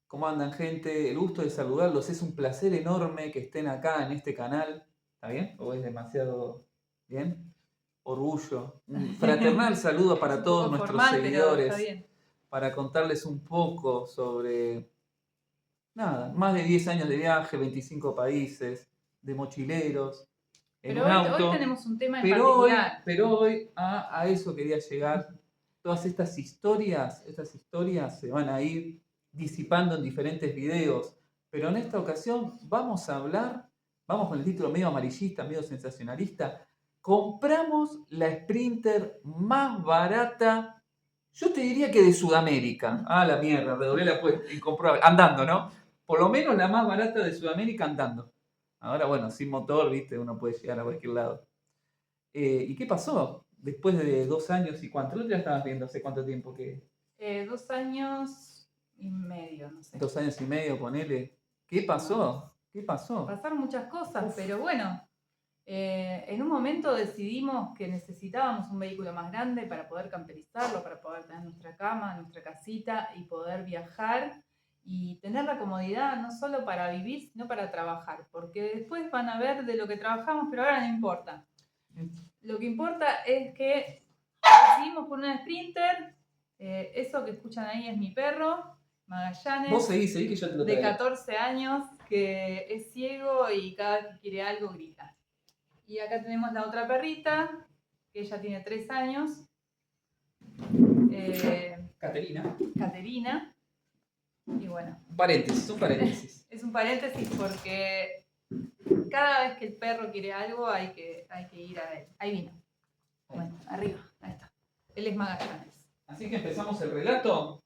¿Cómo andan, gente? El gusto de saludarlos. Es un placer enorme que estén acá en este canal. ¿Está bien? ¿O es demasiado bien? Orgullo. Un fraternal saludo Es para un todos poco nuestros formal, pero está seguidores, bien. para contarles un poco sobre, nada, más de 10 años de viaje, 25 países, de mochileros, en Pero un hoy auto. tenemos un tema en Pero particular. hoy a eso quería llegar. Todas estas historias se van a ir disipando en diferentes videos. Pero en esta ocasión vamos a hablar, vamos con el título medio amarillista, medio sensacionalista. Compramos la Sprinter más barata, yo te diría que de Sudamérica. Ah, la mierda, redoblé la apuesta, incomprobable. Andando, ¿no? Por lo menos la más barata de Sudamérica andando. Ahora, bueno, sin motor, viste, uno puede llegar a cualquier lado. ¿Y qué pasó? Después de 2 años y cuánto, el otro día estabas viendo hace cuánto tiempo que. 2 años y medio, no sé. 2 años y medio, ponele. ¿Qué pasó? ¿Qué pasó? Pasaron muchas cosas, Uf, pero bueno, en un momento decidimos que necesitábamos un vehículo más grande para poder camperizarlo, para poder tener nuestra cama, nuestra casita y poder viajar y tener la comodidad no solo para vivir, sino para trabajar, porque después van a ver de lo que trabajamos, pero ahora no importa. Lo que importa es que decidimos por una Sprinter. Eso que escuchan ahí es mi perro, vos Magallanes, seguí que yo te lo de traigo. 14 años, que es ciego y cada vez que quiere algo grita. Y acá tenemos la otra perrita, que ella tiene 3 años, Caterina. Caterina. Y bueno, Un paréntesis, un paréntesis. es un paréntesis porque cada vez que el perro quiere algo hay que ir a él. Ahí vino. Bueno, arriba, ahí está. Él es Magallanes. Así que empezamos el relato.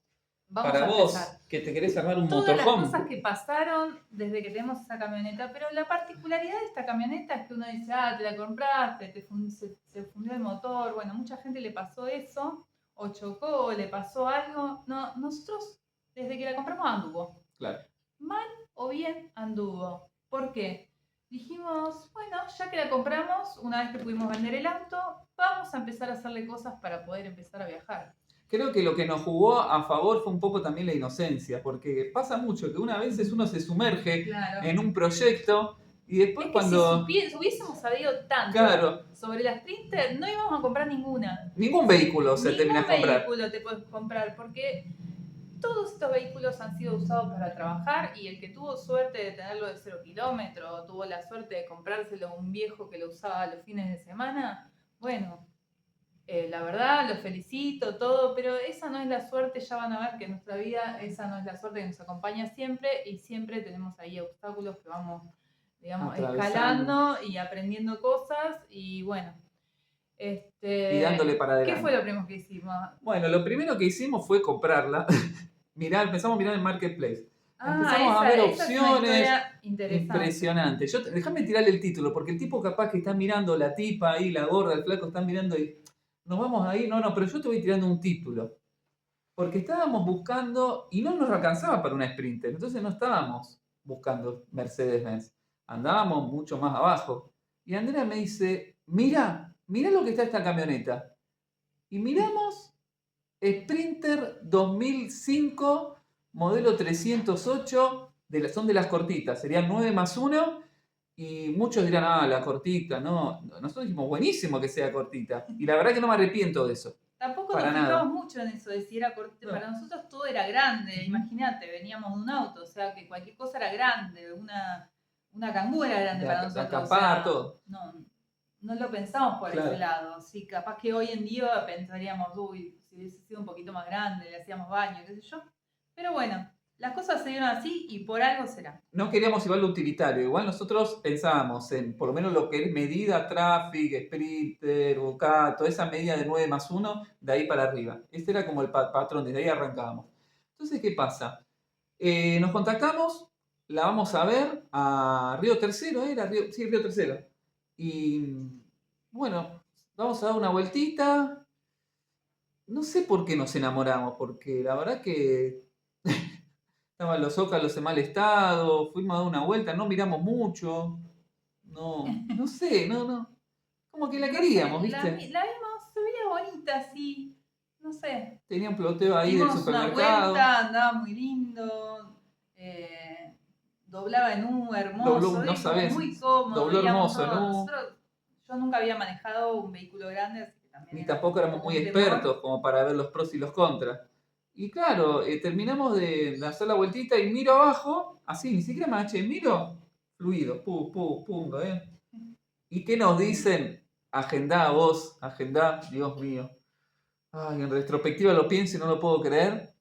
Vamos Para a vos, empezar. que te querés armar un Todas las motorhome. cosas que pasaron desde que tenemos esa camioneta, pero la particularidad de esta camioneta es que uno dice, te la compraste, se fundió el motor, bueno, mucha gente le pasó eso, o chocó, o le pasó algo. No, nosotros desde que la compramos anduvo. Claro. Mal o bien anduvo. ¿Por qué? Dijimos, bueno, ya que la compramos, una vez que pudimos vender el auto, vamos a empezar a hacerle cosas para poder empezar a viajar. Creo que lo que nos jugó a favor fue un poco también la inocencia, porque pasa mucho que una vez uno se sumerge en un proyecto y después Es que cuando. si hubiésemos sabido tanto Claro, sobre la Sprinter, no íbamos a comprar ninguna. ningún vehículo se termina Ningún de comprar. vehículo te puedes comprar porque todos estos vehículos han sido usados para trabajar y el que tuvo suerte de tenerlo de 0 kilómetros, tuvo la suerte de comprárselo a un viejo que lo usaba los fines de semana, bueno, la verdad, los felicito, todo, pero esa no es la suerte, ya van a ver que en nuestra vida esa no es la suerte que nos acompaña siempre y siempre tenemos ahí obstáculos que vamos, digamos, escalando y aprendiendo cosas y bueno. Y dándole para ¿Qué adelante. fue lo primero que hicimos? Bueno, lo primero que hicimos fue comprarla. Empezamos a mirar el marketplace. Empezamos a ver esa opciones. es una historia interesante. Impresionante. Déjame tirarle el título, porque el tipo capaz que está mirando, la tipa ahí, la gorda, el flaco, están mirando y nos vamos a ir. No, pero yo te voy tirando un título. Porque estábamos buscando y no nos alcanzaba para una Sprinter. Entonces no estábamos buscando Mercedes-Benz. Andábamos mucho más abajo. Y Andrea me dice, mira lo que está esta camioneta. Y miramos Sprinter 2005, modelo 308, son de las cortitas, serían 9 más 1. Y muchos dirán, la cortita, no. Nosotros dijimos, buenísimo que sea cortita. Y la verdad que no me arrepiento de eso. Tampoco para nos nada. fijamos mucho en eso de si era cortita. No. Para nosotros todo era grande. Imagínate, veníamos de un auto, o sea que cualquier cosa era grande. Una cangú era grande para nosotros. Acampar, todo. No lo pensamos por Claro. ese lado. Sí, capaz que hoy en día pensaríamos, si hubiese sido un poquito más grande, le hacíamos baño, qué sé yo. Pero bueno, las cosas se dieron así y por algo será. No queríamos llevarlo utilitario. Igual nosotros pensábamos en, por lo menos lo que es medida, Traffic, Sprinter, Bocato, esa medida de 9 más 1, de ahí para arriba. Este era como el patrón, desde ahí arrancábamos. Entonces, ¿qué pasa? Nos contactamos, la vamos a ver a Río Tercero, sí, Río Tercero. Y bueno, vamos a dar una vueltita. No sé por qué nos enamoramos, porque la verdad que estaban los zócalos en mal estado, fuimos a dar una vuelta, no miramos mucho. No sé, no. Como que la queríamos, No sé, ¿viste? la vimos, se veía bonita, sí. No sé. Tenía un ploteo ahí Dimos del supermercado. una vuelta, andaba muy lindo. doblaba en U hermoso, no sabés, muy cómodo. dobló hermoso en U. Nosotros, yo nunca había manejado un vehículo grande, así que también Ni era tampoco éramos como muy un temor. expertos como para ver los pros y los contras. Y claro, terminamos de hacer la vueltita y miro abajo, así, ni siquiera me agaché, miro, fluido, pungo, ¿eh? ¿Y qué nos dicen? Agendá vos, agendá, Dios mío. Ay, en retrospectiva lo pienso y no lo puedo creer.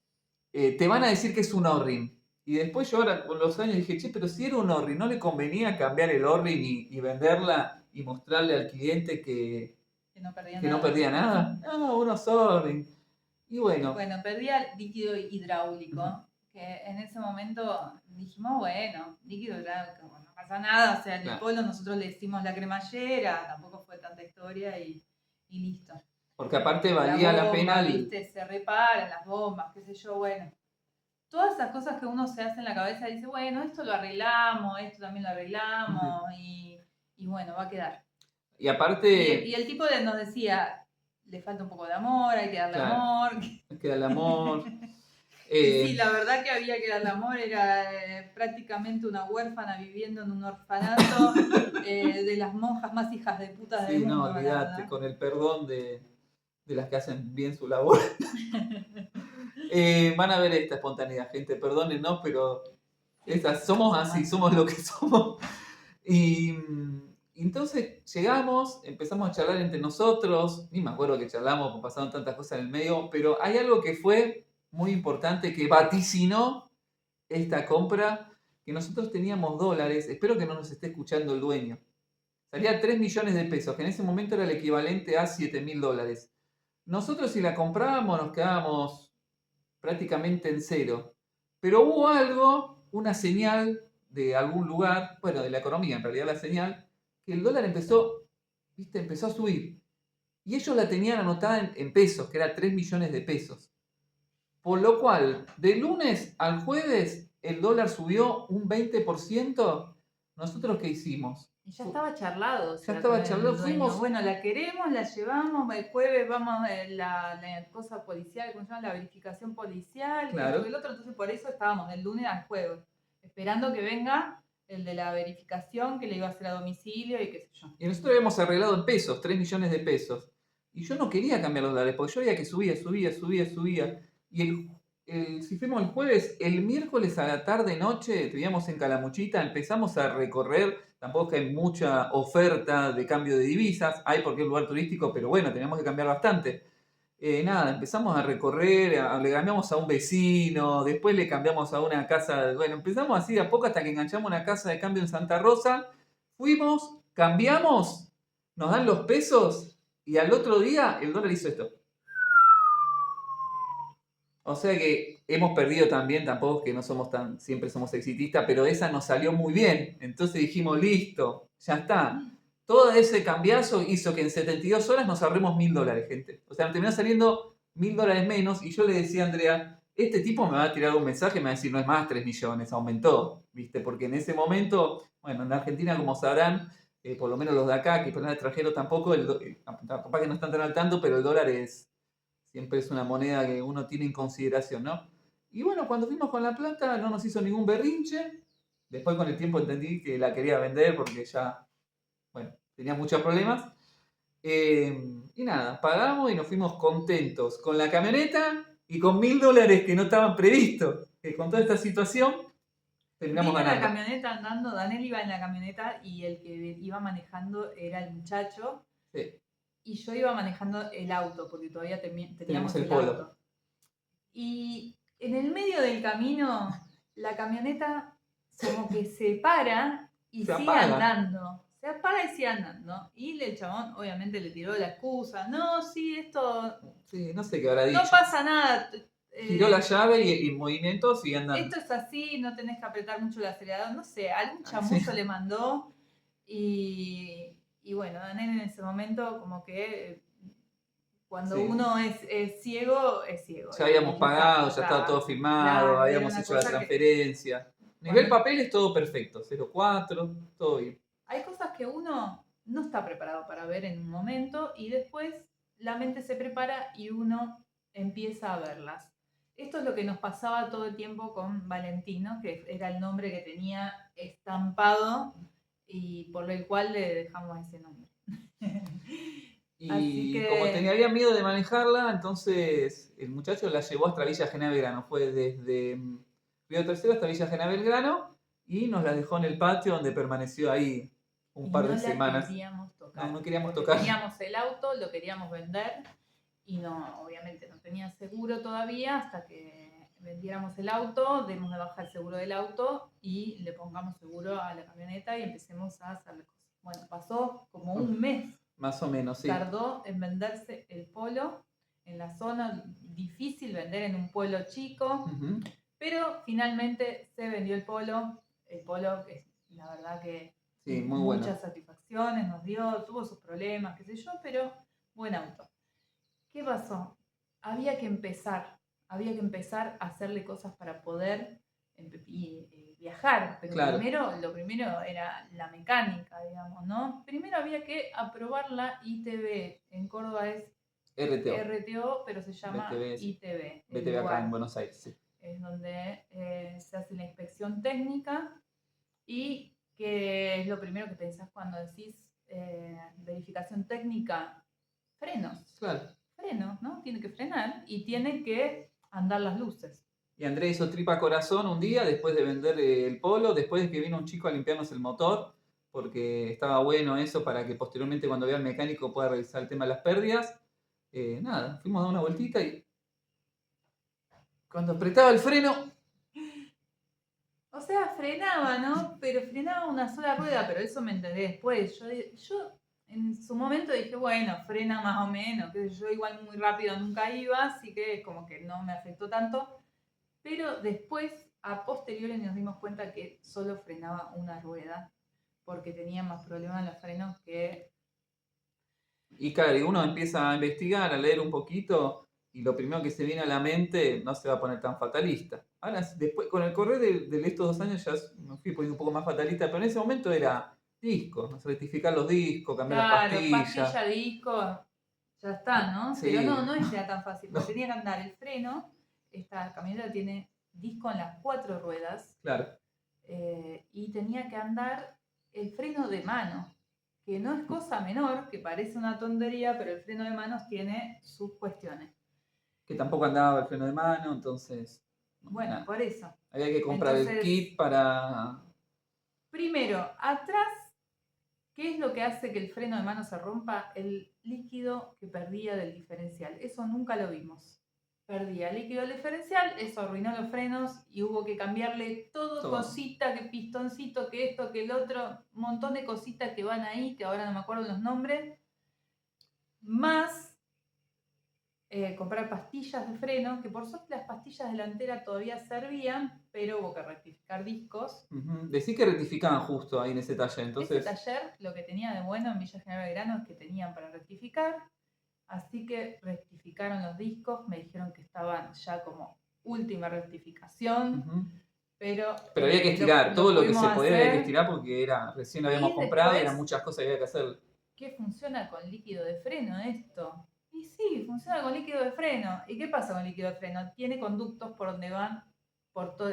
Te van a decir que es un O-ring. Y después yo ahora con los años dije, che, pero si era un O-ring, ¿no le convenía cambiar el O-ring y venderla y mostrarle al cliente que no perdía nada? No, unos O-ring. Y bueno, Bueno, perdía líquido hidráulico, que en ese momento dijimos, bueno, líquido hidráulico, no pasa nada, o sea, en el claro, polo nosotros le hicimos la cremallera, tampoco fue tanta historia y listo. porque aparte valía la pena ¿viste? Se reparan las bombas, qué sé yo, bueno. Todas esas cosas que uno se hace en la cabeza dice, bueno, esto lo arreglamos, esto también lo arreglamos, y bueno, va a quedar. Y aparte... Y el tipo nos decía, le falta un poco de amor, hay que darle claro, amor. hay que darle amor. Y sí, la verdad que había que darle amor, era prácticamente una huérfana viviendo en un orfanato de las monjas más hijas de puta sí, del mundo. no, olvídate, con el perdón de las que hacen bien su labor. Van a ver esta espontaneidad, gente, perdónennos, pero somos así, somos lo que somos. Y entonces llegamos, empezamos a charlar entre nosotros, ni me acuerdo que charlamos, porque pasaron tantas cosas en el medio, pero hay algo que fue muy importante, que vaticinó esta compra, que nosotros teníamos dólares, espero que no nos esté escuchando el dueño. Salía 3 millones de pesos, que en ese momento era el equivalente a 7.000 dólares. Nosotros si la comprábamos nos quedábamos prácticamente en cero. Pero hubo algo, una señal de algún lugar, bueno, de la economía en realidad la señal, que el dólar empezó a subir. Y ellos la tenían anotada en pesos, que era 3 millones de pesos. Por lo cual, de lunes al jueves, el dólar subió un 20%. ¿Nosotros qué hicimos? Y ya estaba charlado. Ya estaba charlado, fuimos. Bueno, la queremos, la llevamos, el jueves vamos a la cosa policial, ¿cómo se llama? La verificación policial, claro, esto y el otro. Entonces por eso estábamos del lunes al jueves, esperando que venga el de la verificación que le iba a hacer a domicilio y qué sé yo. Y nosotros habíamos arreglado en pesos, 3 millones de pesos. Y yo no quería cambiar los dólares, porque yo veía que subía. Y si fuimos el jueves, el miércoles a la tarde-noche, estuvimos en Calamuchita, empezamos a recorrer, tampoco que hay mucha oferta de cambio de divisas, hay porque es un lugar turístico, pero bueno, teníamos que cambiar bastante. Nada, empezamos a recorrer, le cambiamos a un vecino, después le cambiamos a una casa, bueno, empezamos así de a poco hasta que enganchamos una casa de cambio en Santa Rosa, fuimos, cambiamos, nos dan los pesos y al otro día el dólar hizo esto. O sea que hemos perdido también, tampoco que no somos siempre somos exitistas, pero esa nos salió muy bien. Entonces dijimos, listo, ya está. Todo ese cambiazo hizo que en 72 horas nos ahorremos $1.000, gente. O sea, nos terminó saliendo $1.000 menos y yo le decía a Andrea, este tipo me va a tirar un mensaje y me va a decir, no es más 3 millones, aumentó, ¿viste? Porque en ese momento, bueno, en Argentina, como sabrán, por lo menos los de acá, que por el extranjero tampoco, capaz que no están tan al tanto, pero el dólar siempre es una moneda que uno tiene en consideración, ¿no? Y bueno, cuando fuimos con la plata no nos hizo ningún berrinche. Después con el tiempo entendí que la quería vender porque ya, bueno, tenía muchos problemas. Y nada, pagamos y nos fuimos contentos con la camioneta y con $1.000 que no estaban previstos. Con toda esta situación terminamos Vine ganando. la camioneta andando, Daniel iba en la camioneta y el que iba manejando era el muchacho. Sí. Y yo iba manejando el auto, porque todavía teníamos el el polo. auto. Y en el medio del camino, la camioneta como que se para y Se sigue apaga. andando. Se apaga y sigue andando. Y el chabón obviamente le tiró la excusa. No, sí, esto... Sí, no sé qué habrá dicho. No pasa nada. Giró la llave y en movimiento sigue andando. Esto es así, no tenés que apretar mucho el acelerador. No sé, algún chamullo le mandó. Y bueno, Daniel en ese momento como que cuando uno es ciego, es ciego. Ya habíamos pagado, ya estaba todo firmado, claro, habíamos hecho la transferencia. A nivel papel es todo perfecto, 04, todo bien. Hay cosas que uno no está preparado para ver en un momento y después la mente se prepara y uno empieza a verlas. Esto es lo que nos pasaba todo el tiempo con Valentino, que era el nombre que tenía estampado y por el cual le dejamos ese nombre. Así Y como que, tenía miedo de manejarla, entonces el muchacho la llevó hasta Villa General Belgrano. Fue desde Río Tercero hasta Villa General Belgrano y nos la dejó en el patio donde permaneció ahí un y par no de la semanas. queríamos No, tocar, no queríamos porque tocar. teníamos el auto, lo queríamos vender y no, obviamente no tenía seguro todavía hasta que vendiéramos el auto, demos de baja el seguro del auto y le pongamos seguro a la camioneta y empecemos a hacerle cosas. Bueno, pasó como un mes, Más o menos, sí. tardó en venderse el Polo en la zona, difícil vender en un pueblo chico, Ujú. pero finalmente se vendió el Polo que la verdad que Sí, muy muchas bueno. satisfacciones nos dio, tuvo sus problemas, qué sé yo, pero buen auto. ¿Qué pasó? Había que empezar a hacerle cosas para poder viajar, pero Claro, lo primero era la mecánica, digamos, ¿no? Primero había que aprobar la ITB, en Córdoba es RTO, RTO, pero se llama BTV, sí. ITB, el BTV acá en lugar, Buenos Aires, sí. es donde se hace la inspección técnica y que es lo primero que pensás cuando decís verificación técnica, frenos, Claro. ¿no? Tiene que frenar y tiene que andar las luces. Y Andrés hizo tripa corazón un día después de vender el Polo, después de que vino un chico a limpiarnos el motor, porque estaba bueno eso para que posteriormente cuando vea al mecánico pueda revisar el tema de las pérdidas. Nada, fuimos a dar una vueltita y cuando apretaba el freno, O sea, frenaba, ¿no? Pero frenaba una sola rueda, pero eso me enteré después. Yo en su momento dije, bueno, frena más o menos, que yo igual muy rápido nunca iba, así que como que no me afectó tanto. Pero después, a posteriori, nos dimos cuenta que solo frenaba una rueda, porque tenía más problemas en los frenos que... y claro, y uno empieza a investigar, a leer un poquito, y lo primero que se viene a la mente no se va a poner tan fatalista. Ahora, después, con el correr de estos 2 años ya me fui poniendo un poco más fatalista, pero en ese momento era discos, rectificar los discos, cambiar las Claro, pastillas. pastilla, disco, ya está, ¿no? Pero Sí, no era tan fácil, no, porque tenía que andar el freno. Esta camioneta tiene disco en las 4 ruedas claro. y tenía que andar el freno de mano, que no es cosa menor, que parece una tontería, pero el freno de manos tiene sus cuestiones. Que tampoco andaba el freno de mano, entonces, Bueno, nada. por eso. Había que comprar el Entonces, kit para... primero, atrás, ¿qué es lo que hace que el freno de mano se rompa? El líquido que perdía del diferencial. Eso nunca lo vimos. Perdía el líquido del diferencial, eso arruinó los frenos y hubo que cambiarle todo, todo. cosita, que pistoncito, que esto, que el otro, un montón de cositas que van ahí, que ahora no me acuerdo los nombres, más comprar pastillas de freno, que por suerte las pastillas delanteras todavía servían, pero hubo que rectificar discos. Decí que rectificaban justo ahí en ese taller, Ese entonces... taller lo que tenía de bueno en Villa General Belgrano es que tenían para rectificar, así que rectificaron los discos, me dijeron que estaban ya como última rectificación, pero Pero había que estirar, todo lo que pudimos se podía había que hacer. estirar porque recién lo habíamos Y comprado y después, eran muchas cosas que había que hacer. ¿qué funciona con líquido de freno esto? Y sí, funciona con líquido de freno. ¿Y qué pasa con líquido de freno? Tiene conductos por donde van, por todo...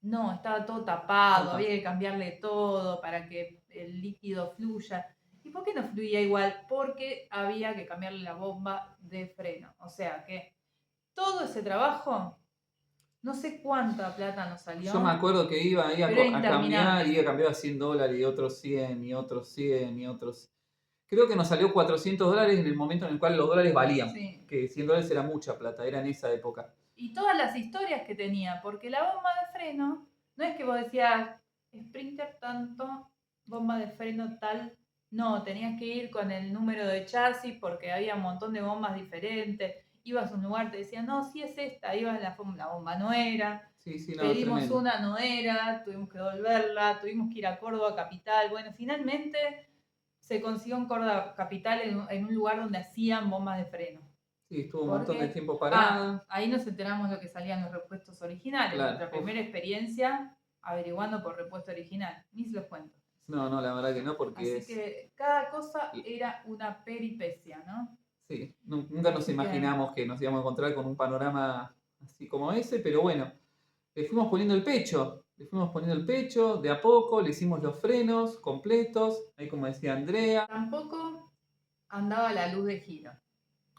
No, estaba todo tapado, Total. había que cambiarle todo para que el líquido fluya. ¿Y por qué no fluía igual? Porque había que cambiarle la bomba de freno. O sea que todo ese trabajo, no sé cuánta plata nos Yo me salió, acuerdo que iba ahí pero era a cambiar y interminable. iba a cambiar a $100 y otros 100 y otros 100 y otros... Creo que nos salió $400 en el momento en el cual los dólares valían, Sí. que $100 era mucha plata, era en esa época. Y todas las historias que tenía, porque la bomba de freno, no es que vos decías, Sprinter tanto, bomba de freno tal, no, tenías que ir con el número de chasis porque había un montón de bombas diferentes, ibas a un lugar, te decían, no, sí es esta, ibas a la bomba no era, Sí, sí, no, pedimos tremendo. una, no era, tuvimos que devolverla, tuvimos que ir a Córdoba Capital, bueno, finalmente se consiguió en Córdoba Capital en un lugar donde hacían bombas de freno. Sí, estuvo un montón de Porque, tiempo parada. ahí nos enteramos lo que salían los repuestos originales. Claro, Nuestra uf. primera experiencia averiguando por repuesto original. Ni se los cuento. No, no, la verdad que no, porque Así es... que cada cosa era una peripecia, ¿no? Sí, nunca nos Así que, imaginamos que nos íbamos a encontrar con un panorama así como ese, pero bueno, le fuimos poniendo el pecho, de a poco, le hicimos los frenos completos, ahí como decía Andrea. Tampoco andaba la luz de giro.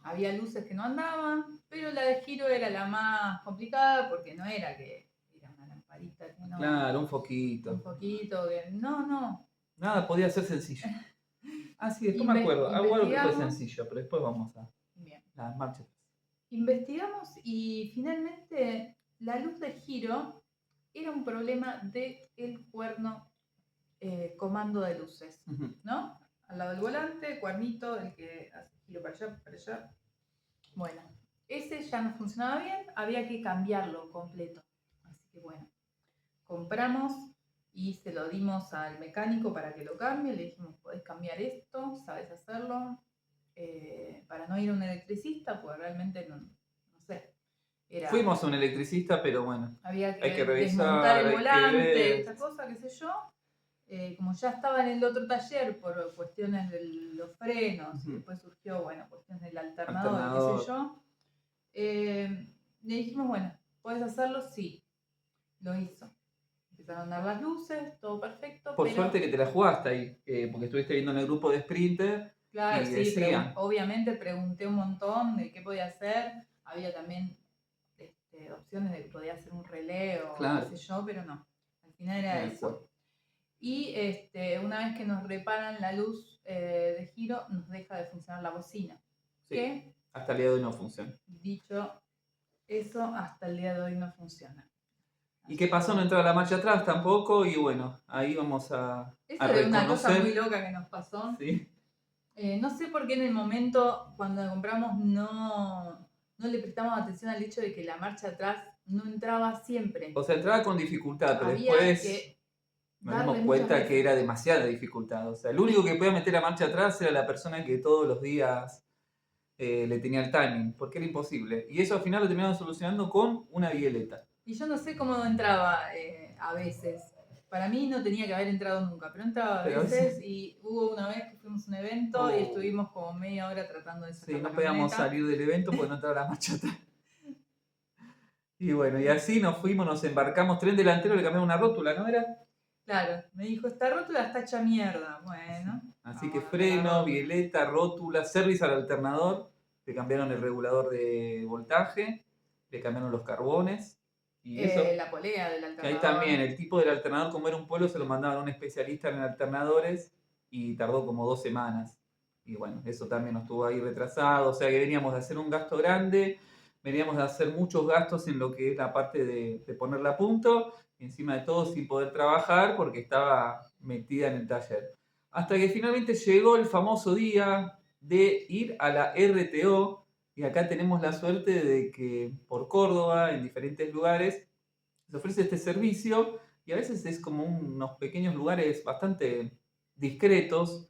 Había luces que no andaban, pero la de giro era la más complicada porque no era que era una lamparita, que no, Claro, un un foquito. poquito, que no. Nada, podía ser sencillo. Ah, sí, después me acuerdo. Algo que fue Investigamos. sencillo, pero después vamos a Bien. las marchas. Investigamos y finalmente la luz de giro era un problema del cuerno comando de luces, Ujú. ¿no? Al lado del volante, cuernito, el que hace giro para allá, para allá. Bueno, ese ya no funcionaba bien, había que cambiarlo completo. Así que bueno, compramos y se lo dimos al mecánico para que lo cambie. Le dijimos, podés cambiar esto, sabes hacerlo. Para no ir a un electricista, pues realmente no sé. Fuimos a un electricista, pero bueno, Había hay que que desmontar revisar, el hay que volante, ver. esta cosa, qué sé yo. Como ya estaba en el otro taller por cuestiones de los frenos y Ujú. después surgió, bueno, cuestiones del alternador, qué sé Alternador. yo, le dijimos, bueno, ¿puedes hacerlo? Sí, lo hizo. Empezaron a andar las luces, todo perfecto, Por pero suerte que te la jugaste ahí, porque estuviste viendo en el grupo de Sprinter claro, y sí, decían, obviamente pregunté un montón de qué podía hacer. Había también opciones de que podía hacer un relé o qué claro, sé yo, pero no. Al final era era el eso. cuerpo. Y una vez que nos reparan la luz de giro, nos deja de funcionar la bocina. Sí, Que, hasta el día de hoy no funciona. dicho eso, hasta el día de hoy no funciona. ¿Y Así qué que pasó? No bueno, entraba la marcha atrás tampoco y bueno, ahí vamos eso a es una cosa muy reconocer, loca que nos pasó. ¿sí? No sé por qué en el momento, cuando la compramos, no le prestamos atención al hecho de que la marcha atrás no entraba siempre. O sea, entraba con dificultad, pero Había después que nos darle dimos muchas cuenta que veces. era demasiada dificultad. O sea, el único que podía meter la marcha atrás era la persona que todos los días le tenía el timing, porque era imposible. Y eso al final lo terminamos solucionando con una bieleta. Y yo no sé cómo entraba a veces. Para mí no tenía que haber entrado nunca, pero entraba a Pero a veces veces, y hubo una vez que fuimos a un evento y oh, estuvimos como media hora tratando de sí, sacar la no podíamos camioneta. salir del evento porque no entraba la marcha atrás. Y bueno, y así nos fuimos, nos embarcamos, tren delantero, le cambiamos una rótula, ¿no era? Claro, me dijo, esta rótula está hecha mierda. Sí. Bueno, Así que vamos a cambiar la freno, rótula. bieleta, rótula, service al alternador, le cambiaron el regulador de voltaje, le cambiaron los carbones y eso. La polea del Que ahí también alternador. el tipo del alternador, como era un pueblo, se lo mandaban a un especialista en alternadores y tardó como 2 semanas. Y bueno, eso también nos estuvo ahí retrasado, o sea que veníamos de hacer un gasto grande, veníamos de hacer muchos gastos en lo que es la parte de ponerla a punto, y encima de todo sin poder trabajar porque estaba metida en el taller. Hasta que finalmente llegó el famoso día de ir a la RTO, y acá tenemos la suerte de que por Córdoba, en diferentes lugares, se ofrece este servicio y a veces es como unos pequeños lugares bastante discretos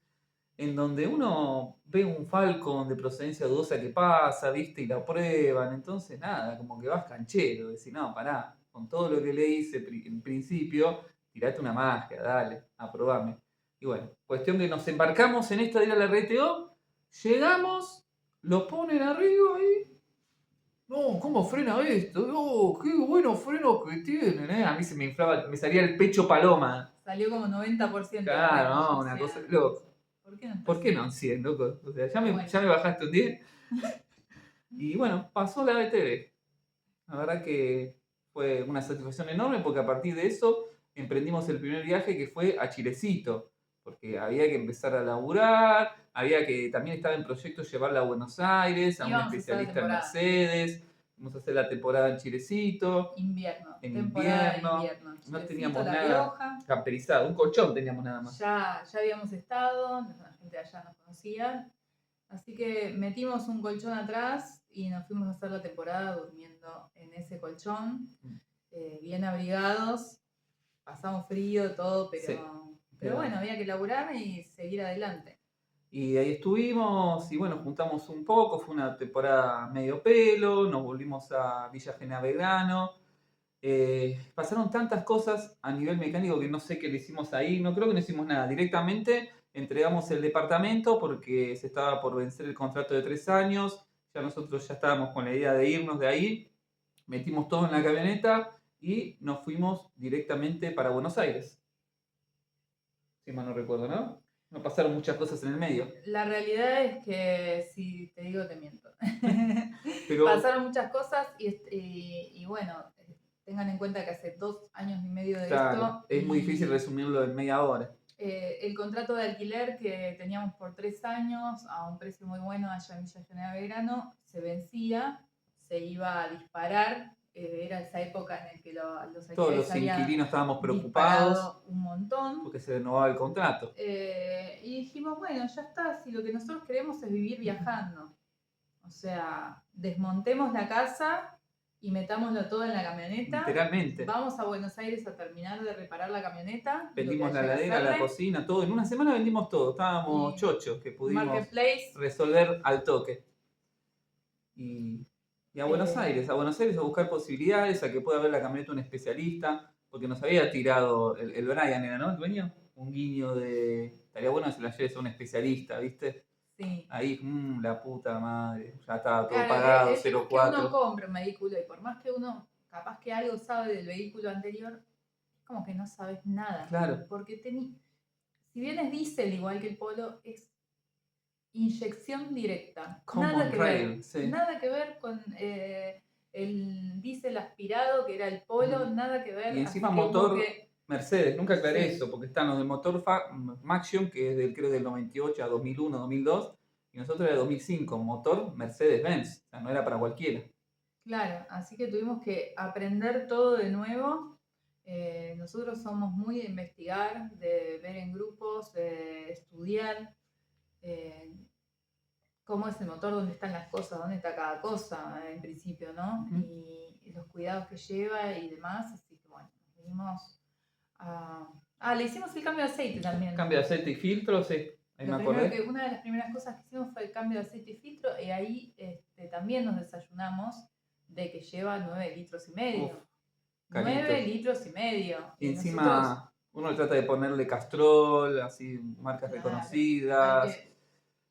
en donde uno ve un Falcon de procedencia dudosa que pasa, viste, y la prueban, entonces nada, como que vas canchero, decís, no, pará, con todo lo que le hice en principio, tirate una magia, dale, aprobame. Y bueno, cuestión que nos embarcamos en esta de ir a la RTO, llegamos, lo ponen arriba y no, ¿cómo frena esto? Oh, qué buenos frenos que tienen, ¿eh? A mí se me inflaba, me salía el pecho paloma. Salió como 90% de Claro, freno. Yo no, una decía, cosa de loco. ¿por qué no está ¿Por qué haciendo no eso? 100, loco? O sea, Pero bueno, ya me bajaste un 10. Y bueno, pasó la BTV. La verdad que fue una satisfacción enorme porque a partir de eso emprendimos el primer viaje que fue a Chilecito. Porque había que empezar a laburar, había que, también estaba en proyecto llevarla a Buenos Aires, a un íbamos a hacer la especialista en temporada. Mercedes. Vamos a hacer la temporada en Chilecito. Invierno, En temporada de invierno, invierno. no Chilecito, teníamos La nada Rioja. camperizado, un colchón teníamos nada más. Ya habíamos estado, la gente de allá nos conocía. Así que metimos un colchón atrás y nos fuimos a hacer la temporada durmiendo en ese colchón, bien abrigados. Pasamos frío, todo, Sí, pero bueno, pero... había que laburar y seguir adelante. Y ahí estuvimos y bueno, juntamos un poco, fue una temporada medio pelo, nos volvimos a Villa General Belgrano. Pasaron tantas cosas a nivel mecánico que no sé qué le hicimos ahí, no creo que no hicimos nada. Directamente entregamos el departamento porque se estaba por vencer el contrato de 3 años, ya nosotros ya estábamos con la idea de irnos de ahí. metimos todo en la camioneta y nos fuimos directamente para Buenos Aires. Si mal no recuerdo, ¿no? No pasaron muchas cosas en el medio. La realidad es que si te digo te miento. Pero Pasaron muchas cosas y bueno, tengan en cuenta que hace 2 años y medio de claro, esto. es muy Y, difícil resumirlo en media hora. el contrato de alquiler que teníamos por 3 años a un precio muy bueno allá en Villa General Belgrano se vencía, se iba a disparar. Era esa época en la que los Todos alquileres los habían inquilinos estábamos preocupados disparado un montón. porque se renovaba el contrato. Y dijimos, bueno, ya está, si lo que nosotros queremos es vivir viajando. O sea, desmontemos la casa y metámoslo todo en la camioneta. Literalmente. Vamos a Buenos Aires a terminar de reparar la camioneta. Vendimos la lo que haya que heladera, la hacerle. cocina, todo. En una semana vendimos todo. Estábamos Y chochos, que pudimos Marketplace. resolver al toque. Y a Buenos Aires, a buscar posibilidades, a que pueda ver la camioneta un especialista, porque nos había tirado, el Brian era, ¿no? El dueño, un guiño de, estaría bueno que se la lleves a un especialista, ¿viste? Sí. Ahí, la puta madre, ya estaba todo Claro, pagado, el tema es que 0,4. uno compra un vehículo y por más que uno capaz que algo sabe del vehículo anterior, es como que no sabes nada. Claro. Porque si bien es diésel igual que el Polo, es inyección directa. Common rail, sí. Nada que ver con el diésel aspirado, que era el Polo, nada que ver. Y encima así que motor Mercedes, nunca aclaré Sí. eso, porque están los de motor Maxion, que es creo del 98 a 2001, 2002, y nosotros era de 2005, motor Mercedes-Benz, o sea, no era para cualquiera. Claro, así que tuvimos que aprender todo de nuevo. Nosotros somos muy de investigar, de ver en grupos, de estudiar cómo es el motor, dónde están las cosas, dónde está cada cosa en principio, ¿no? Y los cuidados que lleva y demás. Así que bueno, nos vinimos a... le hicimos el cambio de aceite también. Cambio de aceite y filtro, sí. Ahí me acordé. Una de las primeras cosas que hicimos fue el cambio de aceite y filtro y ahí también nos desayunamos de que lleva 9 litros y medio. Uf, 9 litros y medio. Y encima uno trata de ponerle Castrol, así, marcas reconocidas.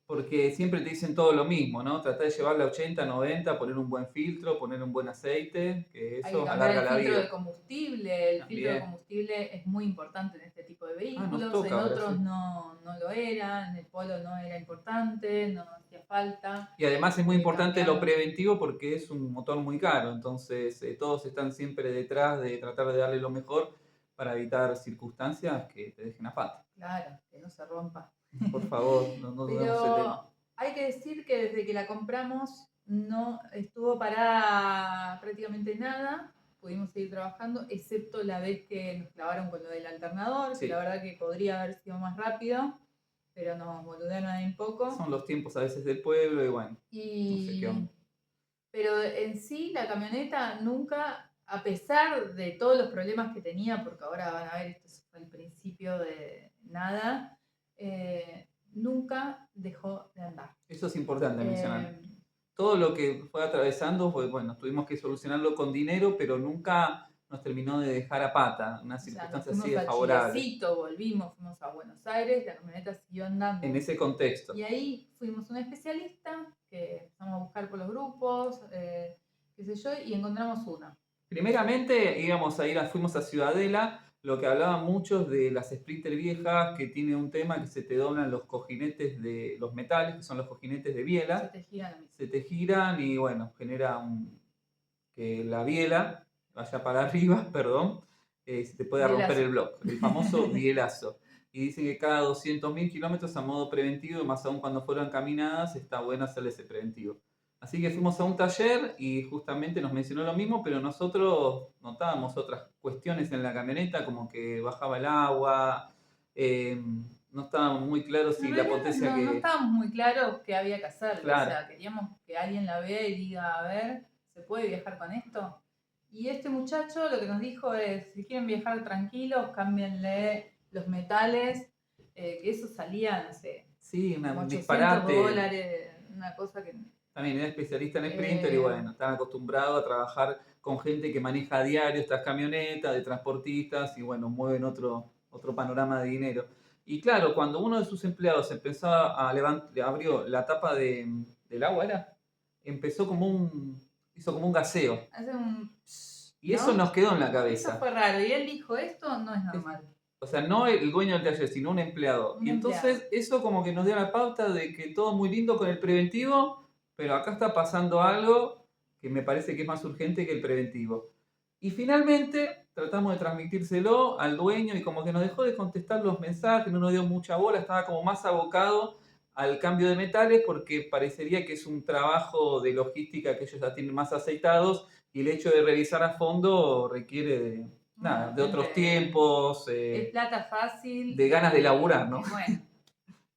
Porque siempre te dicen todo lo mismo, ¿no? Tratar de llevarle a 80, 90, poner un buen filtro, poner un buen aceite, que eso alarga la vida. El filtro de combustible. El filtro de combustible es muy importante en este tipo de vehículos. En otros no lo era, en el Polo no era importante, no hacía falta. Y además es muy importante lo preventivo porque es un motor muy caro, entonces todos están siempre detrás de tratar de darle lo mejor para evitar circunstancias que te dejen a pata. Claro, que no se rompa. Por favor, no Pero hay que decir que desde que la compramos no estuvo parada prácticamente nada. Pudimos seguir trabajando, excepto la vez que nos clavaron con lo del alternador, que la verdad que podría haber sido más rápido, pero nos boludearon ahí un poco. Son los tiempos a veces del pueblo y bueno, no sé qué onda. Pero en sí la camioneta nunca, a pesar de todos los problemas que tenía, porque ahora van a ver, esto fue el principio de nada, nunca dejó de andar. Eso es importante mencionar. Todo lo que fue atravesando, pues bueno, tuvimos que solucionarlo con dinero, pero nunca nos terminó de dejar a pata, una circunstancia así desfavorable. Volvimos, fuimos a Buenos Aires, la camioneta siguió andando. En ese contexto. Y ahí fuimos a un especialista, que empezamos a buscar por los grupos, qué sé yo, y encontramos una. Primeramente fuimos a Ciudadela, lo que hablaban muchos de las Sprinter viejas, que tiene un tema que se te doblan los cojinetes de los metales, que son los cojinetes de biela. Se te giran y bueno, genera que la biela vaya para arriba, perdón, se te puede romper el bloque, el famoso bielazo. Y dicen que cada 200.000 kilómetros a modo preventivo, más aún cuando fueron caminadas, está bueno hacerle ese preventivo. Así que fuimos a un taller y justamente nos mencionó lo mismo, pero nosotros notábamos otras cuestiones en la camioneta, como que bajaba el agua, no estábamos muy claros si la potencia no estábamos muy claros qué había que hacer. Claro. O sea, queríamos que alguien la vea y diga, a ver, ¿se puede viajar con esto? Y este muchacho lo que nos dijo es, si quieren viajar tranquilos, cámbienle los metales, que eso salía, no sé, sí, un disparate. $800, una cosa que... También era especialista en Sprinter y bueno, están acostumbrados a trabajar con gente que maneja a diario estas camionetas, de transportistas y bueno, mueven otro panorama de dinero. Y claro, cuando uno de sus empleados empezó a levantar, abrió la tapa del agua, empezó como hizo como un gaseo. Hace un... Y ¿no? eso nos quedó en la Eso cabeza. fue raro. Y él dijo, esto no es normal. O sea, no el dueño del taller, sino un empleado. Un Y entonces empleado. eso como que nos dio la pauta de que todo muy lindo con el preventivo, pero acá está pasando algo que me parece que es más urgente que el preventivo. Y finalmente tratamos de transmitírselo al dueño y como que nos dejó de contestar los mensajes, no nos dio mucha bola, estaba como más abocado al cambio de metales porque parecería que es un trabajo de logística que ellos ya tienen más aceitados y el hecho de revisar a fondo requiere de, nada, Bueno, de otros tiempos, es plata fácil. de ganas de laburar, ¿no? Bueno.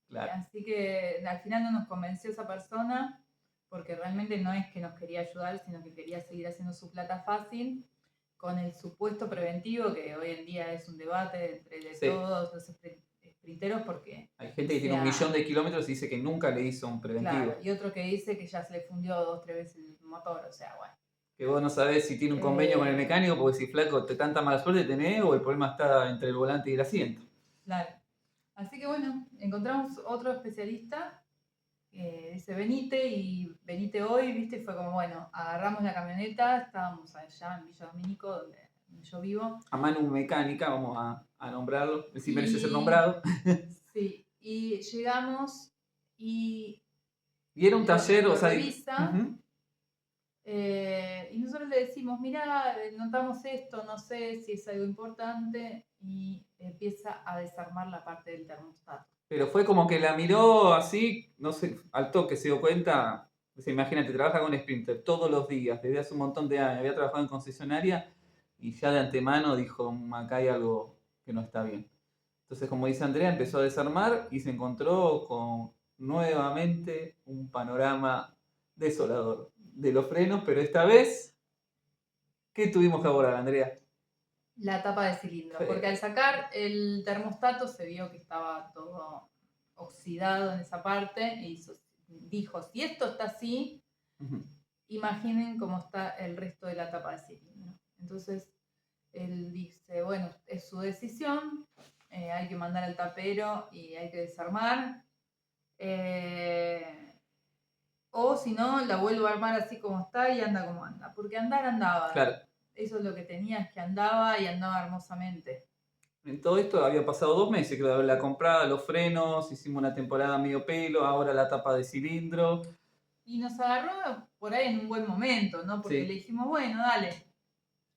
Claro. Así que al final no nos convenció esa persona porque realmente no es que nos quería ayudar, sino que quería seguir haciendo su plata fácil con el supuesto preventivo, que hoy en día es un debate entre Sí. todos los sprinteros porque... Hay gente que tiene 1.000.000 de kilómetros y dice que nunca le hizo un preventivo. Claro, y otro que dice que ya se le fundió 2 o 3 veces el motor, o sea, bueno. Que vos no sabés si tiene un convenio con el mecánico, porque si flaco te tanta mala suerte tenés o el problema está entre el volante y el asiento. Claro. Así que bueno, encontramos otro especialista, dice venite, y venite hoy, viste, fue como, bueno, agarramos la camioneta, estábamos allá en Villa Domínico, donde yo vivo. A Manu Mecánica, vamos a nombrarlo, si merece ser nombrado. Sí, y llegamos y... Y era un taller, o sea... revisa, y nosotros le decimos, mira, notamos esto, no sé si es algo importante, y empieza a desarmar la parte del termostato. Pero fue como que la miró así, no sé, al toque se dio cuenta. O sea, imagínate, trabaja con Sprinter todos los días, desde hace un montón de años, había trabajado en concesionaria y ya de antemano dijo, acá hay algo que no está bien. Entonces, como dice Andrea, empezó a desarmar y se encontró con nuevamente un panorama desolador de los frenos, pero esta vez, ¿qué tuvimos que abordar, Andrea? La tapa de cilindro, Sí. porque al sacar el termostato se vio que estaba todo oxidado en esa parte y dijo, si esto está así, imaginen cómo está el resto de la tapa de cilindro. Entonces él dice, bueno, es su decisión, hay que mandar al tapero y hay que desarmar, o si no, la vuelvo a armar así como está y anda como anda, porque andaba. Claro. Eso es lo que tenía, es que andaba y andaba hermosamente. En todo esto había pasado 2 meses, creo, la comprada, los frenos, hicimos una temporada medio pelo, ahora la tapa de cilindro. Y nos agarró por ahí en un buen momento, ¿no? Porque Sí. le dijimos, bueno, dale.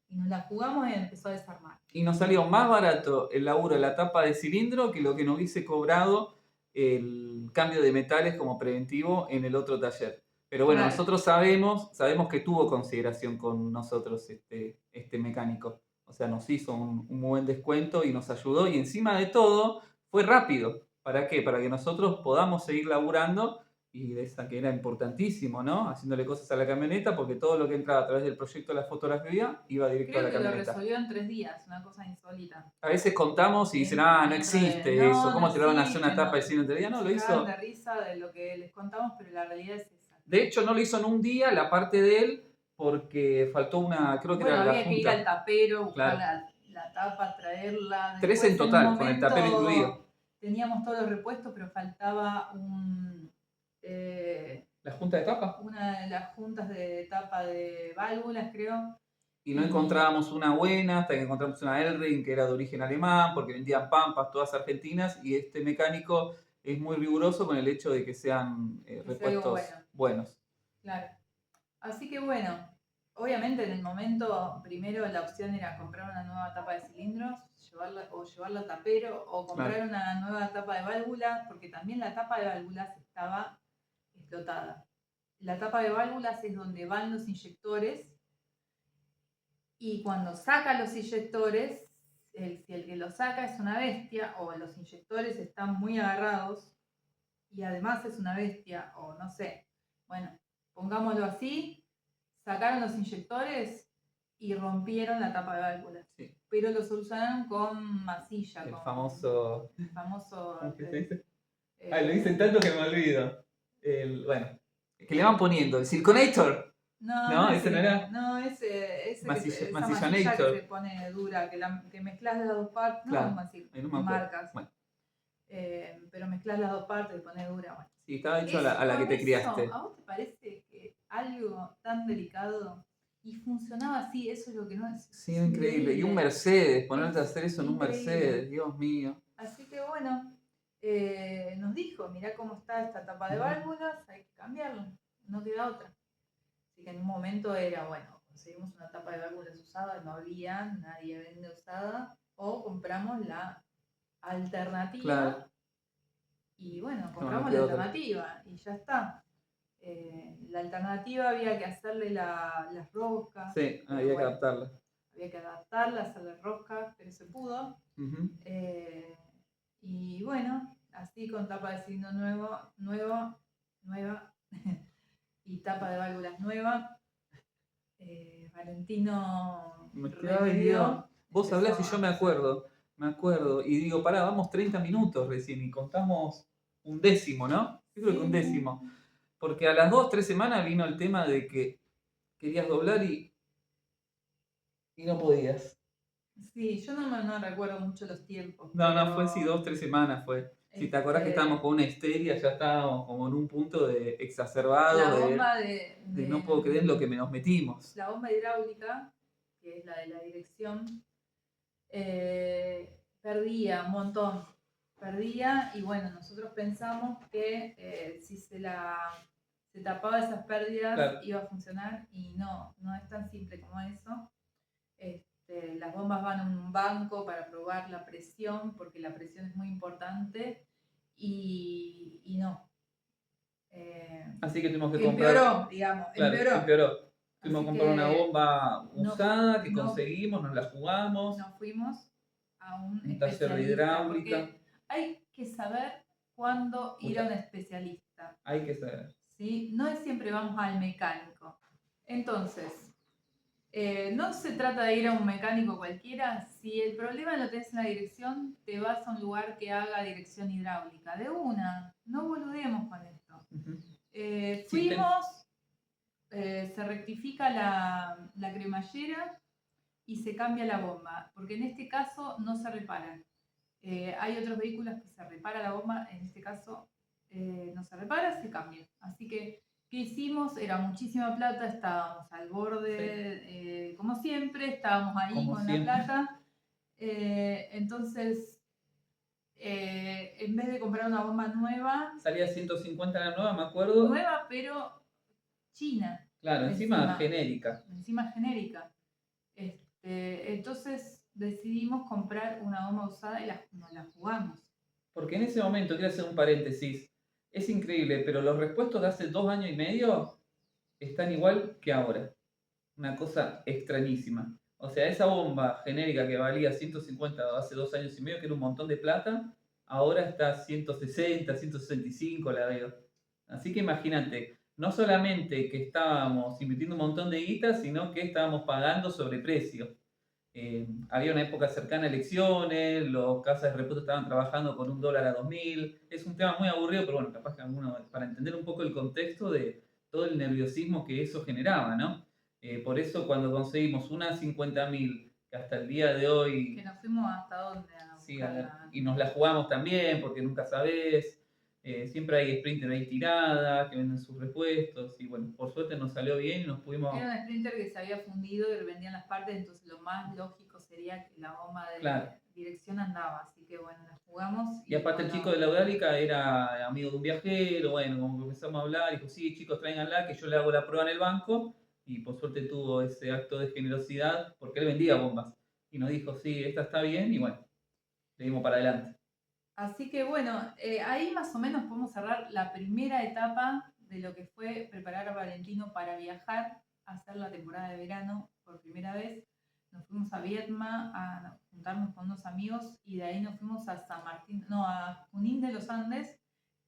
Y nos la jugamos y empezó a desarmar. Y nos salió más barato el laburo de la tapa de cilindro que lo que nos hubiese cobrado el cambio de metales como preventivo en el otro taller. Pero bueno, Claro. nosotros sabemos que tuvo consideración con nosotros este mecánico. O sea, nos hizo un muy buen descuento y nos ayudó. Y encima de todo, fue rápido. ¿Para qué? Para que nosotros podamos seguir laburando y de esa que era importantísimo, ¿no? Haciéndole cosas a la camioneta porque todo lo que entraba a través del proyecto de la fotografía iba directo a la camioneta. Creo que lo resolvió en 3 días, una cosa insólita. A veces contamos y dicen, no existe eso, ¿cómo te lo van a hacer una tapa de cine en 3 días? No, lo hizo. Se de risa de lo que les contamos, pero la realidad es esa. De hecho, no lo hizo en un día la parte de él porque faltó una, creo que era la junta. Había que ir al tapero, buscar la tapa, traerla. 3 en total, con el tapero incluido. Teníamos todos los repuestos, pero faltaba ¿La junta de tapa? Una de las juntas de tapa de válvulas, creo. Y no encontrábamos una buena hasta que encontramos una Elring que era de origen alemán, porque vendían pampas todas argentinas, y este mecánico es muy riguroso con el hecho de que sean repuestos buenos. Claro. Así que bueno, obviamente en el momento, primero la opción era comprar una nueva tapa de cilindros, llevarla al tapero, o comprar una nueva tapa de válvulas, porque también la tapa de válvulas estaba explotada. La tapa de válvulas es donde van los inyectores, y cuando saca los inyectores, si el que los saca es una bestia, o los inyectores están muy agarrados, y además es una bestia, o no sé, bueno, pongámoslo así, sacaron los inyectores y rompieron la tapa de válvulas. Sí. Pero lo solucionaron con masilla. El famoso... ¿Cómo se dice? Lo dicen tanto que me olvido. Bueno, que le van poniendo, el Circonator. No, ese no era. No, ese esa Masillanator. masilla que se pone dura, que mezclas las dos partes. Claro. No, marcas. Bueno. Pero mezclas las dos partes y pones dura. Bueno. Sí, estaba hecho a la que te criaste. ¿A vos te parece que algo tan delicado y funcionaba así, eso es lo que no es. Sí, increíble. Y un Mercedes, ponerte a hacer eso en un Increíble. Mercedes, Dios mío. Así que bueno, nos dijo, mirá cómo está esta tapa de válvulas, hay que cambiarla, no queda otra. Así que en un momento era, bueno, conseguimos una tapa de válvulas usada, no había, nadie vende usada, o compramos la alternativa. Claro. Y bueno, No, compramos no la queda otra. alternativa y ya está. La alternativa había que hacerle las roscas. Sí, pero había que bueno, adaptarla. había que adaptarla, hacerle roscas, pero se pudo. Ujú. Y bueno, así con tapa de cilindro nueva y tapa de válvulas nueva, Valentino Ay, Dios. remedió. Vos hablás y empezó yo a me hacer. acuerdo. Y digo, pará, vamos 30 minutos recién y contamos un décimo, ¿no? Yo creo que un Sí. décimo. Porque a las 2, 3 semanas vino el tema de que querías doblar y no podías. Sí, yo no recuerdo mucho los tiempos. No, pero, fue sí, 2, 3 semanas fue. Si te acordás que estábamos con una histeria, ya estábamos como en un punto de exacerbado, la bomba de no puedo creer lo que nos metimos. La bomba hidráulica, que es la de la dirección, perdía un montón. Perdía y bueno, nosotros pensamos que si se tapaba esas pérdidas Claro. iba a funcionar y no es tan simple como eso. Las bombas van a un banco para probar la presión, porque la presión es muy importante y no. Así que tuvimos que comprar. Empeoró, digamos, Claro, empeoró. Tuvimos Así que comprar una que bomba usada que no- conseguimos, nos la jugamos. nos fuimos a un Un taller de especialista, hidráulica. porque hay que saber cuándo ir a un especialista. Hay que saber. ¿Sí? No es siempre vamos al mecánico. Entonces, no se trata de ir a un mecánico cualquiera. Si el problema lo tenés en la dirección, te vas a un lugar que haga dirección hidráulica. De una, no boludemos con esto. Fuimos, se rectifica la cremallera y se cambia la bomba, porque en este caso no se repara. Hay otros vehículos que se repara la bomba, en este caso no se repara, se cambia. Así que, ¿qué hicimos? Era muchísima plata, estábamos al borde, como siempre, estábamos ahí Como con siempre. la plata. Entonces, en vez de comprar una bomba nueva... Salía 150 la nueva, me acuerdo. Nueva, pero china. Claro, encima genérica. Encima genérica. Entonces decidimos comprar una bomba usada y nos la jugamos. Porque en ese momento, quiero hacer un paréntesis, es increíble, pero los repuestos de hace 2 años y medio están igual que ahora. Una cosa extrañísima. O sea, esa bomba genérica que valía 150 hace 2 años y medio, que era un montón de plata, ahora está 160, 165 la veo. Así que imagínate, no solamente que estábamos invirtiendo un montón de guita, sino que estábamos pagando sobreprecio. Había una época cercana a elecciones, los casas de repuesto estaban trabajando con $1 a 2000. Es un tema muy aburrido, pero bueno, capaz que alguno, para entender un poco el contexto de todo el nerviosismo que eso generaba, ¿no? Por eso cuando conseguimos una 50.000, que hasta el día de hoy... Que nos fuimos hasta dónde a Sí, buscarla. y nos la jugamos también, porque nunca sabés. Siempre hay sprinter ahí tirada, que venden sus repuestos, y bueno, por suerte nos salió bien y nos pudimos... Era un sprinter que se había fundido y vendían las partes, entonces lo más lógico sería que la bomba de dirección andaba, así que bueno, la jugamos. Y aparte el chico de la hidráulica era amigo de un viajero, bueno, como que empezamos a hablar, dijo, sí, chicos, tráiganla, que yo le hago la prueba en el banco, y por suerte tuvo ese acto de generosidad, porque él vendía bombas, y nos dijo, sí, esta está bien, y bueno, seguimos para adelante. Así que bueno, ahí más o menos podemos cerrar la primera etapa de lo que fue preparar a Valentino para viajar a hacer la temporada de verano por primera vez. Nos fuimos a Viedma a juntarnos con unos amigos y de ahí nos fuimos a a Junín de los Andes,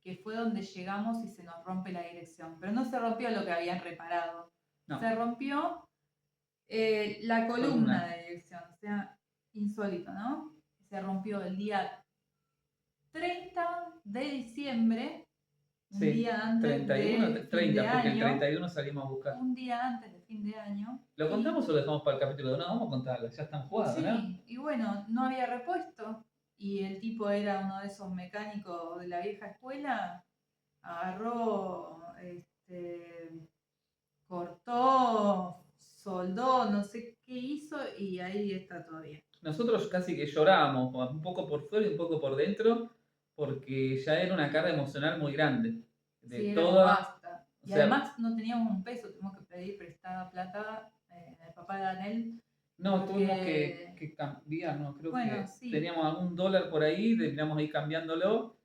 que fue donde llegamos y se nos rompe la dirección. Pero no se rompió lo que habían reparado, no. Se rompió la columna de dirección, o sea, insólito, ¿no? Se rompió el día 30 de diciembre, un día antes 31, de 30, fin de porque año, el 31 salimos a buscar. un día antes de fin de año. ¿Lo contamos o lo dejamos para el capítulo de no? Vamos a contarlo, ya están jugados, sí, ¿no? Sí, y bueno, no había repuesto y el tipo era uno de esos mecánicos de la vieja escuela, agarró cortó, soldó, no sé qué hizo y ahí está todavía. Nosotros casi que llorábamos, un poco por fuera y un poco por dentro, porque ya era una carga emocional muy grande. De Sí, era como toda, basta. o Y sea, además no teníamos un peso, tuvimos que pedir prestada plata al papá de Daniel, no, tuvimos porque, que cambiar, no, creo bueno, que sí, teníamos algún dólar por ahí, terminamos ahí cambiándolo.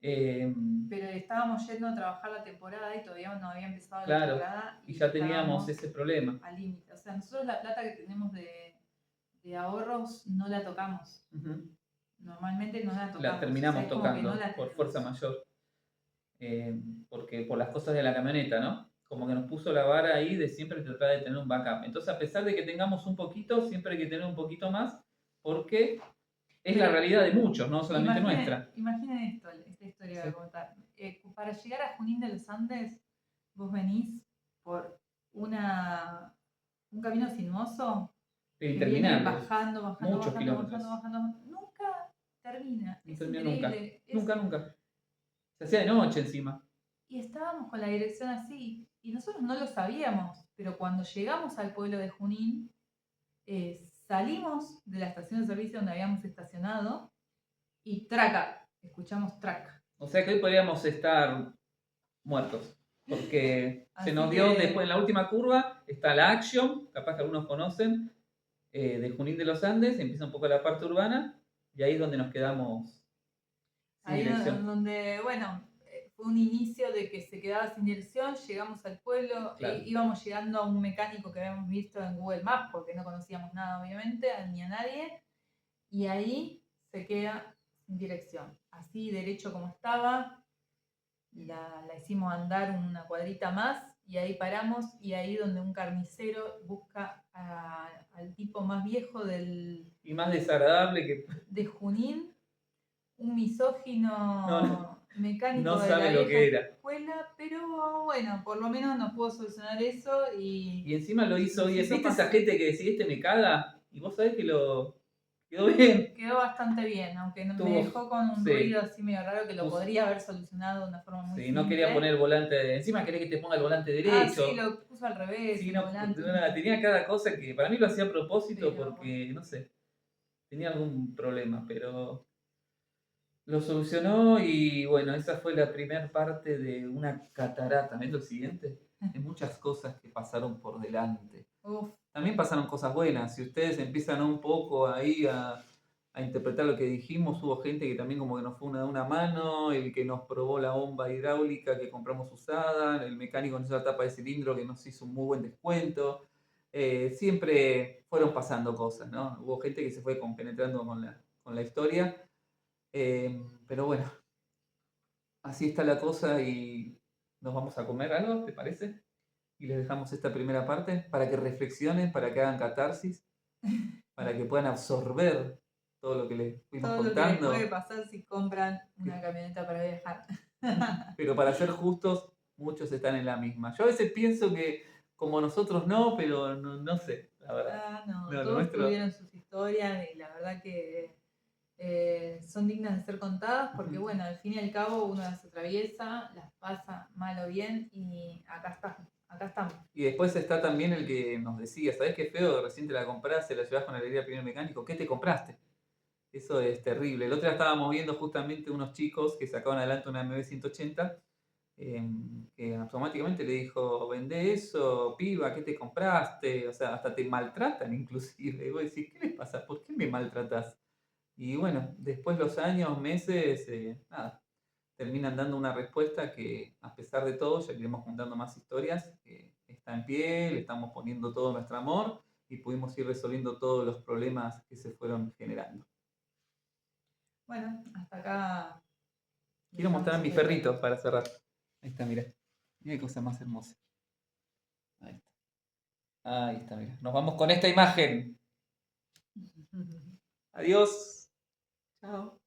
eh, pero estábamos yendo a trabajar la temporada y todavía no había empezado la claro, temporada y y ya teníamos estábamos ese problema. al límite. O sea, nosotros la plata que tenemos de ahorros no la tocamos. Ujú. Normalmente no la La tocamos. O sea, terminamos es como que no tocando la por fuerza tenemos. mayor, porque por las cosas de la camioneta, ¿no? Como que nos puso la vara ahí de siempre tratar de tener un backup. Entonces, a pesar de que tengamos un poquito, siempre hay que tener un poquito más, porque es la Pero realidad de muchos, no solamente nuestra. imaginen esto, esta historia que voy Sí. a contar. Para llegar a Junín de los Andes, vos venís por un camino sinuoso que viene Interminable, bajando, bajando, muchos bajando, bajando, kilómetros. bajando. Nunca termina. No Es terminó nunca, increíble. nunca, nunca. Se hacía de noche encima. Y estábamos con la dirección así. Y nosotros no lo sabíamos. Pero cuando llegamos al pueblo de Junín, salimos de la estación de servicio donde habíamos estacionado y traca, escuchamos traca. O sea que hoy podríamos estar muertos. Porque se Así nos dio después que en la última curva, está la Action, capaz que algunos conocen, de Junín de los Andes, empieza un poco la parte urbana, y ahí es donde nos quedamos sin ahí dirección. donde, bueno, fue un inicio de que se quedaba sin dirección, llegamos al pueblo, Claro. íbamos llegando a un mecánico que habíamos visto en Google Maps, porque no conocíamos nada obviamente, ni a nadie, y ahí se queda sin dirección. Así derecho como estaba, la hicimos andar una cuadrita más y ahí paramos y ahí donde un carnicero busca al tipo más viejo Y más desagradable que de Junín, un no, no, misógino mecánico no de la sabe lo vieja que era. escuela, pero bueno, por lo menos nos pudo solucionar eso y Y encima lo hizo nos bien. hizo ¿Viste esa pasar. gente que decís, este me caga? Y vos sabés que lo quedó bien. Quedó bastante bien, aunque me Tuvo, dejó con un ruido sí, así medio raro que lo puso, podría haber solucionado de una forma muy sí, no quería poner simple. el volante, encima querés que te ponga el volante Ah, sí, derecho. lo puso al revés, Sí, el no, volante. tenía cada cosa que para mí lo hacía a propósito Pero bueno. porque, no sé, tenía algún problema, pero lo solucionó y bueno, esa fue la primera parte de una catarata. ¿Es lo siguiente? Hay muchas cosas que pasaron por delante. Uf, También pasaron cosas buenas. Si ustedes empiezan un poco ahí a interpretar lo que dijimos, hubo gente que también como que nos fue una mano, el que nos probó la bomba hidráulica que compramos usada, el mecánico nos hizo la tapa de cilindro que nos hizo un muy buen descuento. Siempre fueron pasando cosas, ¿no? Hubo gente que se fue compenetrando con la historia. Pero bueno, así está la cosa y nos vamos a comer algo, ¿te parece? Y les dejamos esta primera parte para que reflexionen, para que hagan catarsis, para que puedan absorber todo lo que les fuimos todo lo que les puede contando. pasar si compran una camioneta para viajar. Pero para ser justos, muchos están en la misma. Yo a veces pienso que como nosotros no, pero no, no sé, la verdad. Ah, no, No, lo todos nuestro. tuvieron sus historias y la verdad que son dignas de ser contadas porque, bueno, al fin y al cabo uno las atraviesa, las pasa mal o bien y acá estamos. Y después está también el que nos decía, ¿sabés qué feo? Recién te la compraste, la llevas con alegría al primer mecánico. ¿Qué te compraste? Eso es terrible. El otro día estábamos viendo justamente unos chicos que sacaban adelante una MB-180, que automáticamente le dijo, vende eso, piba, ¿qué te compraste? O sea, hasta te maltratan inclusive. Y vos decís, ¿qué les pasa? ¿Por qué me maltratás? Y bueno, después los años, meses, nada, terminan dando una respuesta que a pesar de todo, ya iremos contando más historias, está en pie, le estamos poniendo todo nuestro amor y pudimos ir resolviendo todos los problemas que se fueron generando. Bueno, hasta acá Quiero dejamos mostrar a el mis recuerdo. perritos para cerrar. Ahí está, mira. Mira qué cosa más hermosa. Ahí está. Ahí está, mira. Nos vamos con esta imagen. Adiós. Chao.